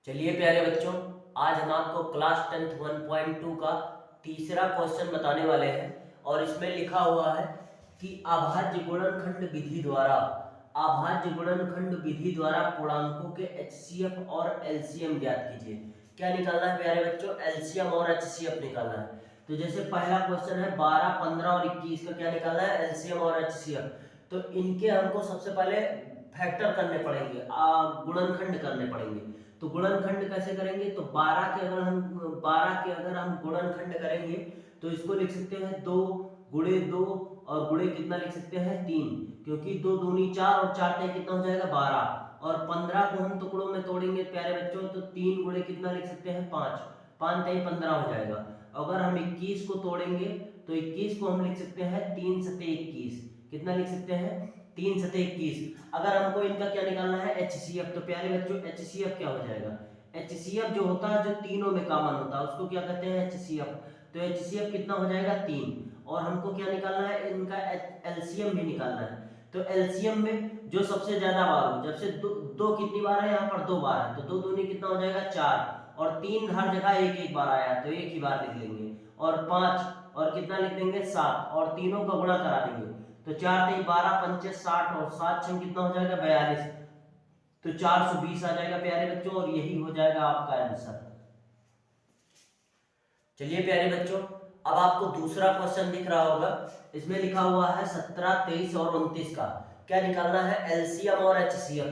चलिए प्यारे बच्चों, आज हम आपको क्लास 10th 1.2 का तीसरा क्वेश्चन बताने वाले हैं और इसमें लिखा हुआ है कि अभाज्य गुणनखंड विधि द्वारा पूर्णांकों के एचसीएफ और एलसीएम ज्ञात कीजिए। क्या निकालना है प्यारे बच्चों? एलसीएम और एचसीएफ निकालना है। तो जैसे पहला क्वेश्चन है 12, 15 और 21 का क्या निकालना है? एलसीएम और एचसीएफ। तो इनके हमको सबसे पहले फैक्टर करने पड़ेंगे, गुणनखंड करने पड़ेंगे। तो गुणनखंड कैसे करेंगे? तो 12 के अगर हम गुणनखंड करेंगे तो इसको लिख सकते हैं 2 गुणे 2 और गुणे कितना लिख सकते हैं 3, क्योंकि 2 दूनी 4 और 4 तय कितना हो जाएगा 12। और 15 को हम टुकड़ों में तोड़ेंगे प्यारे बच्चों, तो 3 गुणे कितना लिख सकते हैं 5, 5 तय 15 हो जाएगा। अगर हम 21 को तोड़ेंगे तो 21 को हम लिख सकते हैं 3 सते 21, कितना लिख सकते हैं 3 सते 21। अगर हमको इनका क्या निकालना है? एचसीएफ। तो प्यारे बच्चों एचसीएफ क्या हो जाएगा? एचसीएफ जो होता है, जो तीनों में कॉमन होता है, उसको क्या कहते हैं? एचसीएफ। तो एचसीएफ कितना हो जाएगा 3। और हमको क्या निकालना है? इनका एलसीएम भी निकालना है। तो एलसीएम में जो सबसे ज्यादा बार हो, जब से दो कितनी बार है? यहाँ पर 2 बार है, तो 2 दूनी कितना हो जाएगा 4, और 3 हर जगह एक एक बार आया तो एक ही बार लिख लेंगे। और 5 और कितना लिख देंगे 7, और तीनों का गुणा करा देंगे। तो 4 3 12 पंचे 60 और 7 6 कितना हो जाएगा 42, तो 420 आ जाएगा प्यारे बच्चों, और यही हो जाएगा आपका आंसर। चलिए प्यारे बच्चों, अब आपको दूसरा क्वेश्चन दिख रहा होगा, इसमें लिखा हुआ है 17, 23 और 29 का क्या निकालना है? एलसीएम और एचसीएफ।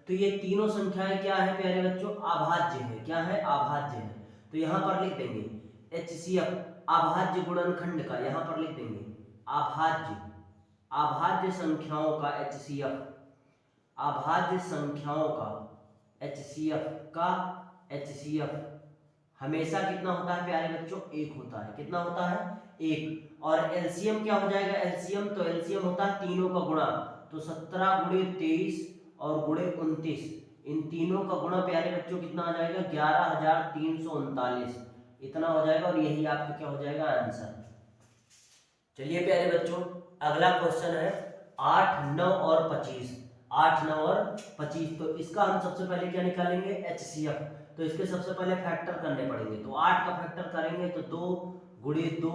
तो ये तीनों संख्याएं क्या है प्यारे बच्चों? अभाज्य है। क्या है? अभाज्य है। तो यहां पर लिख देंगे एचसीएफ, अभाज्य गुणनखंड का यहां पर लिख देंगे अभाज्य संख्याओं का एचसीएफ, अभाज्य संख्याओं का एचसीएफ हमेशा कितना होता है प्यारे बच्चों? 1 होता है। कितना होता है? 1। और एलसीएम क्या हो जाएगा? एलसीएम तो एलसीएम होता है तीनों का गुणा, तो 17 गुणे 23 और गुणे 29, इन तीनों का गुणा प्यारे बच्चों कितना आ जाएगा? 11,339 इतना हो जाएगा, और यही आपका क्या हो जाएगा? आंसर। चलिए प्यारे बच्चों, अगला क्वेश्चन है 8, 9 और 25। 8, 9 और 25, तो इसका हम सबसे पहले क्या निकालेंगे? एचसीएफ। तो इसके सबसे पहले फैक्टर करने पड़ेंगे। तो 8 का फैक्टर करेंगे तो 2 गुणे 2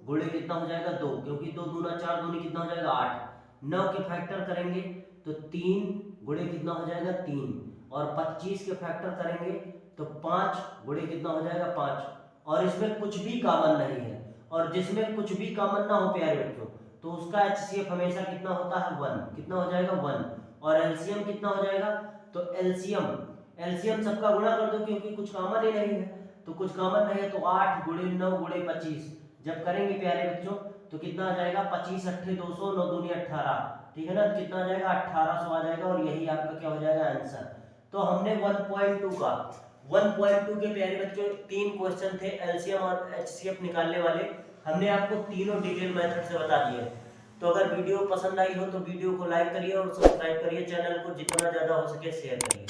गुणे कितना हो जाएगा 2, क्योंकि 2 दूना 4 दूनी कितना हो जाएगा 8। 9 के फैक्टर करेंगे तो 3 गुणे कितना हो जाएगा 3, और 25 के फैक्टर करेंगे तो 5 गुणे कितना हो जाएगा 5। और इसमें कुछ भी कॉमन नहीं है, और जिसमें कुछ भी कॉमन ना हो प्यारे बच्चों, तो उसका एचसीएफ हमेशा कितना होता है? 1। कितना हो जाएगा? 1। और एलसीएम कितना हो जाएगा? तो एलसीएम सबका गुणा कर दो, क्योंकि कुछ कॉमन ही नहीं है। तो कुछ कॉमन नहीं है, तो 8 गुणे 9 गुणे 25 जब करेंगे प्यारे बच्चों तो कितना आ जाएगा? 25 अट्ठे 200, 9 दूनी 18, ठीक है ना? तो कितना आ जाएगा? 1800 आ जाएगा, और यही आपका क्या हो जाएगा? आंसर। तो हमने 1.2 के प्यारे बच्चों 3 क्वेश्चन थे एलसीएम और एचसीएफ निकालने वाले, हमने आपको तीनों डिटेल मेथड से बता दिए। तो अगर वीडियो पसंद आई हो तो वीडियो को लाइक करिए और सब्सक्राइब करिए, चैनल को जितना ज़्यादा हो सके शेयर करिए।